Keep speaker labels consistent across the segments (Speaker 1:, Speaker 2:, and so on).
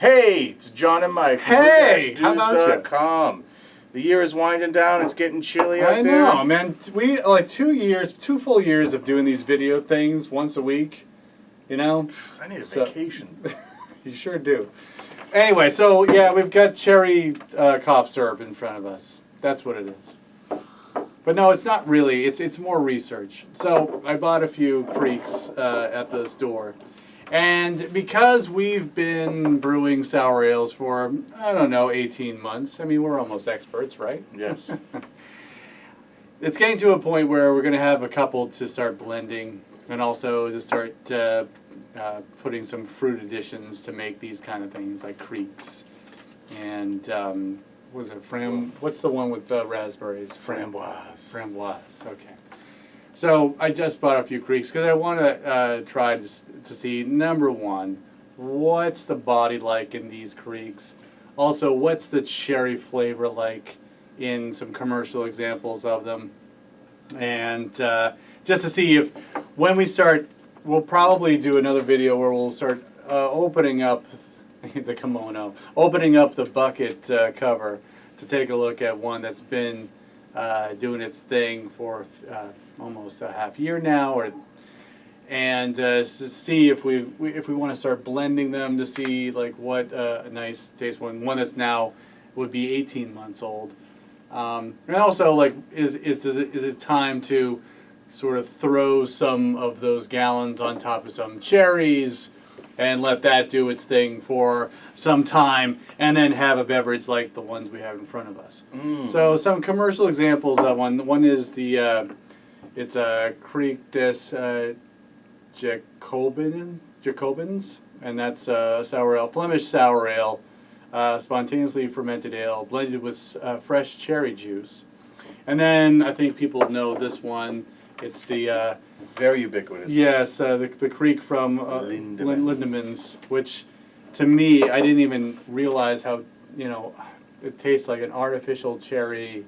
Speaker 1: Hey, it's John and Mike.
Speaker 2: Hey, how about you?
Speaker 1: The year is winding down. It's getting chilly out there.
Speaker 2: I know, man. We like 2 full years of doing these video things once a week. You know.
Speaker 1: I need a vacation.
Speaker 2: You sure do. Anyway, so yeah, we've got cherry cough syrup in front of us. That's what it is. But no, it's not really. It's more research. So I bought a few Krieks at the store. And because we've been brewing sour ales for, I don't know, 18 months. I mean, we're almost experts, right?
Speaker 1: Yes.
Speaker 2: It's getting to a point where we're going to have a couple to start blending and also to start putting some fruit additions to make these kind of things like Krieks. And what is it? What's the one with raspberries?
Speaker 1: Framboise.
Speaker 2: Framboise, okay. So I just bought a few Krieks because I want to try to see, number one, what's the body like in these Krieks? Also, what's the cherry flavor like in some commercial examples of them? And just to see if, when we start, we'll probably do another video where we'll start opening up the kimono, opening up the bucket cover to take a look at one that's been doing its thing for almost a half year now, and to see if we want to start blending them to see like what a nice taste one that's now would be 18 months old, and also like is it time to sort of throw some of those gallons on top of some cherries and let that do its thing for some time, and then have a beverage like the ones we have in front of us. So some commercial examples of one. One is the it's a Kriek des Jacobins, and that's a sour ale, Flemish sour ale, spontaneously fermented ale, blended with fresh cherry juice. And then I think people know this one. It's the
Speaker 1: very ubiquitous.
Speaker 2: Yes, the Kriek from Lindemans, which to me, I didn't even realize how, it tastes like an artificial cherry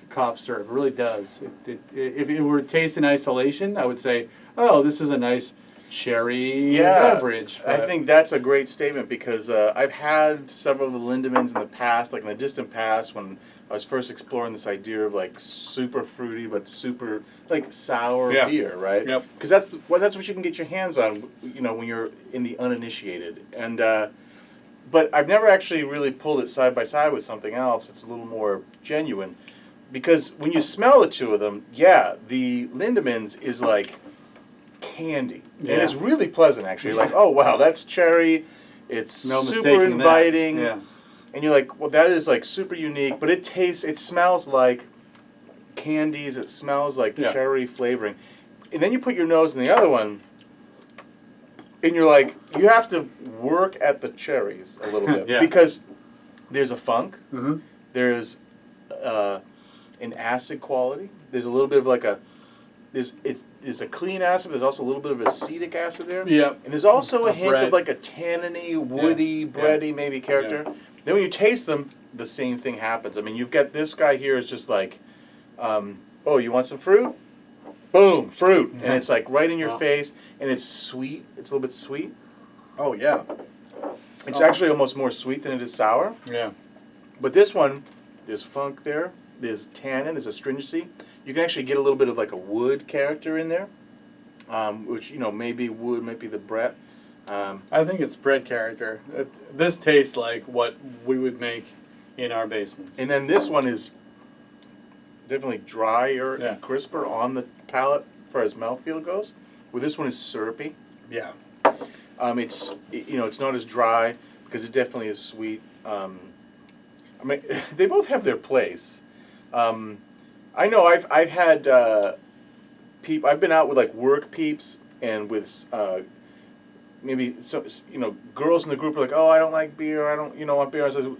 Speaker 2: cough syrup. It really does. If it were taste in isolation, I would say, oh, this is a nice cherry beverage.
Speaker 1: I think that's a great statement because I've had several of the Lindemans in the past, like in the distant past when I was first exploring this idea of like super fruity but super like sour beer, right?
Speaker 2: Yep.
Speaker 1: Because that's what you can get your hands on, when you're in the uninitiated. And but I've never actually really pulled it side by side with something else that's a little more genuine, because when you smell the two of them, the Lindemans is like candy, and it's really pleasant actually. Like, oh wow, that's cherry. It's super inviting.
Speaker 2: Yeah.
Speaker 1: And you're like, well, that is like super unique, but it smells like candies. It smells like cherry flavoring. And then you put your nose in the other one, and you're like, you have to work at the cherries a little bit because there's a funk, there's an acid quality. There's a little bit of like there's a clean acid. There's also a little bit of acetic acid there.
Speaker 2: Yep.
Speaker 1: And there's also a hint of like a tanniny, woody, bready maybe character. Yeah. Then when you taste them, the same thing happens. I mean, you've got this guy here is just like, oh, you want some fruit? Boom, fruit. And it's like right in your face, and it's sweet. It's a little bit sweet.
Speaker 2: Oh, yeah.
Speaker 1: It's actually almost more sweet than it is sour.
Speaker 2: Yeah.
Speaker 1: But this one, there's funk there. There's tannin. There's astringency. You can actually get a little bit of like a wood character in there, which, maybe wood, maybe the Brett.
Speaker 2: I think it's bread character. This tastes like what we would make in our basements.
Speaker 1: And then this one is definitely drier and crisper on the palate as far as mouthfeel goes. Where this one is syrupy.
Speaker 2: Yeah.
Speaker 1: It's not as dry because it definitely is sweet. I mean, they both have their place. I know I've had I've been out with like work peeps and with maybe girls in the group are like, oh, I don't like beer, I don't want beer. I said,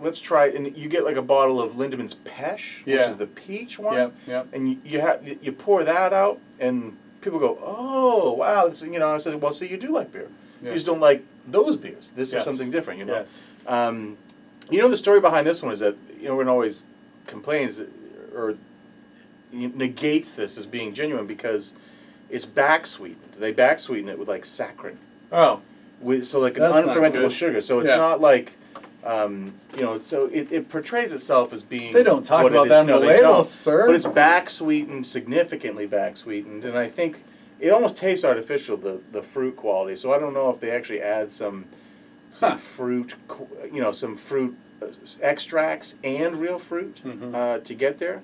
Speaker 1: let's try it. And you get like a bottle of Lindemans Pesh, which is the peach one. And you pour that out, and people go, oh wow, this, I said, well, see, you do like beer. You just don't like those beers. This is something different,
Speaker 2: Yes.
Speaker 1: The story behind this one is that everyone always complains or negates this as being genuine because it's back sweetened. They back sweeten it with like saccharin.
Speaker 2: Oh.
Speaker 1: with like an
Speaker 2: That's not
Speaker 1: unfermentable
Speaker 2: good.
Speaker 1: sugar. So it's
Speaker 2: Yeah.
Speaker 1: not like, so it portrays itself as being.
Speaker 2: They don't talk
Speaker 1: what it
Speaker 2: about
Speaker 1: is.
Speaker 2: that on
Speaker 1: No,
Speaker 2: the
Speaker 1: they
Speaker 2: label,
Speaker 1: don't.
Speaker 2: sir.
Speaker 1: But it's back sweetened, significantly back sweetened, and I think it almost tastes artificial, the fruit quality. So I don't know if they actually add some fruit, some fruit extracts and real fruit to get there.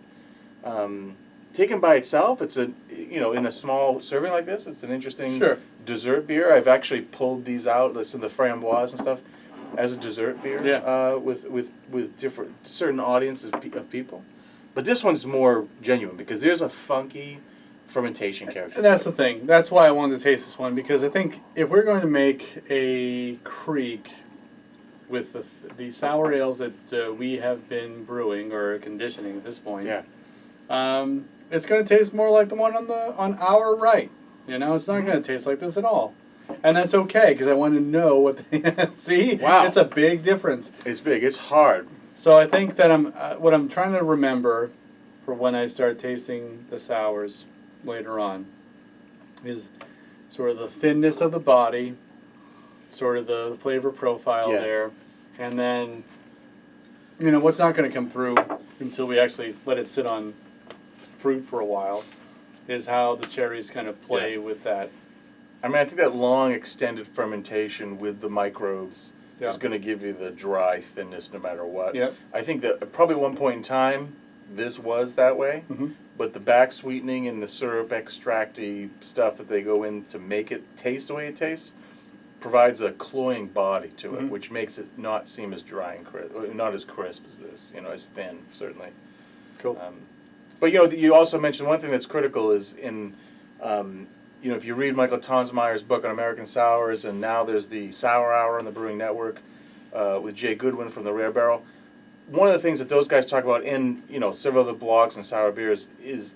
Speaker 1: Taken by itself, it's in a small serving like this, it's an interesting dessert beer. I've actually pulled these out, listen, the framboise and stuff, as a dessert beer.
Speaker 2: Yeah.
Speaker 1: With different certain audiences of people, but this one's more genuine because there's a funky fermentation character.
Speaker 2: And that's the thing. That's why I wanted to taste this one, because I think if we're going to make a Kriek with the sour ales that we have been brewing or conditioning at this point, it's going to taste more like the one on our right. It's not going to taste like this at all, and that's okay because I want to know what they see.
Speaker 1: Wow,
Speaker 2: it's a big difference.
Speaker 1: It's big. It's hard.
Speaker 2: So I think that what I'm trying to remember for when I start tasting the sours later on is sort of the thinness of the body, sort of the flavor profile there, and then what's not going to come through until we actually let it sit on fruit for a while is how the cherries kind of play with that.
Speaker 1: I mean, I think that long extended fermentation with the microbes is going to give you the dry thinness no matter what.
Speaker 2: Yep.
Speaker 1: I think that probably at one point in time this was that way, but the back sweetening and the syrup extracty stuff that they go in to make it taste the way it tastes provides a cloying body to it, which makes it not seem as dry and crisp, not as crisp as this, as thin, certainly.
Speaker 2: Cool.
Speaker 1: But you also mentioned one thing that's critical is in, if you read Michael Tonsmeyer's book on American sours, and now there's the Sour Hour on the Brewing Network with Jay Goodwin from the Rare Barrel. One of the things that those guys talk about in several other blogs on sour beers is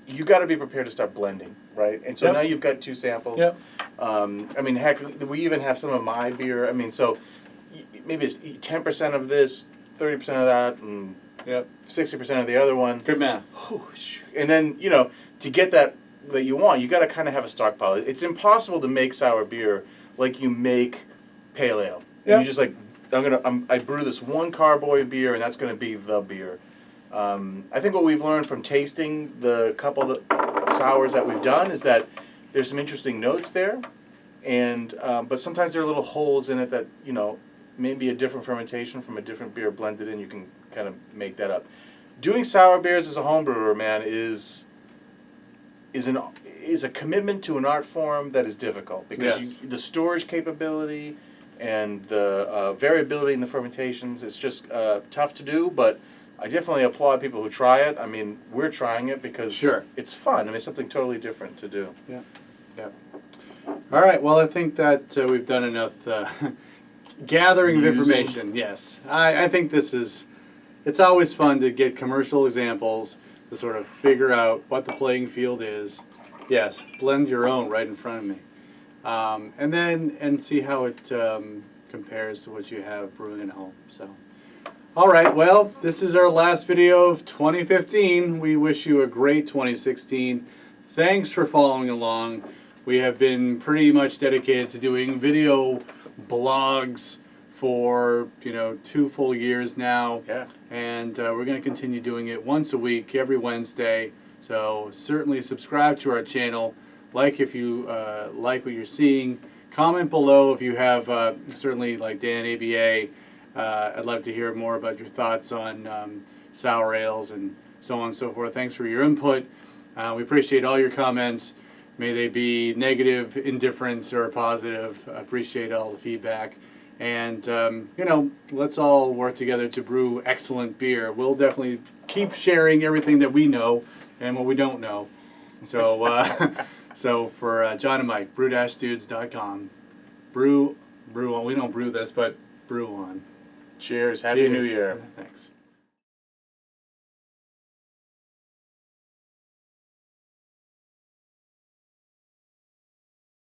Speaker 1: you got to be prepared to start blending, right? And so now you've got 2 samples.
Speaker 2: Yep.
Speaker 1: I mean, heck, we even have some of my beer. I mean, so maybe it's 10% of this, 30% of that, and 60% of the other one.
Speaker 2: Good math.
Speaker 1: And then, to get that you want, you got to kind of have a stockpile. It's impossible to make sour beer like you make pale ale.
Speaker 2: Yeah.
Speaker 1: You just I brew this one carboy beer, and that's going to be the beer. I think what we've learned from tasting the couple of sours that we've done is that there's some interesting notes there, and but sometimes there are little holes in it that maybe a different fermentation from a different beer blended in. You can kind of make that up. Doing sour beers as a home brewer, man, is a commitment to an art form that is difficult because the storage capability and the variability in the fermentations, it's just tough to do, but I definitely applaud people who try it. I mean, we're trying it because it's fun. I mean, it's something totally different to do.
Speaker 2: Yeah. All right, well, I think that we've done enough gathering of information. Yes. I think it's always fun to get commercial examples to sort of figure out what the playing field is. Yes, blend your own right in front of me. And see how it compares to what you have brewing at home. So, all right, well, this is our last video of 2015. We wish you a great 2016. Thanks for following along. We have been pretty much dedicated to doing video blogs for 2 full years now. Yeah. And we're going to continue doing it once a week, every Wednesday. So certainly subscribe to our channel. Like if you like what you're seeing. Comment below if you have, certainly like Dan ABA, I'd love to hear more about your thoughts on sour ales and so on and so forth. Thanks for your input. We appreciate all your comments. May they be negative, indifference, or positive. I appreciate all the feedback. And, let's all work together to brew excellent beer. We'll definitely keep sharing everything that we know and what we don't know. So, so for John and Mike, brew-dudes.com. Brew on. We don't brew this, but brew on.
Speaker 1: Cheers. Happy New Year.
Speaker 2: Thanks.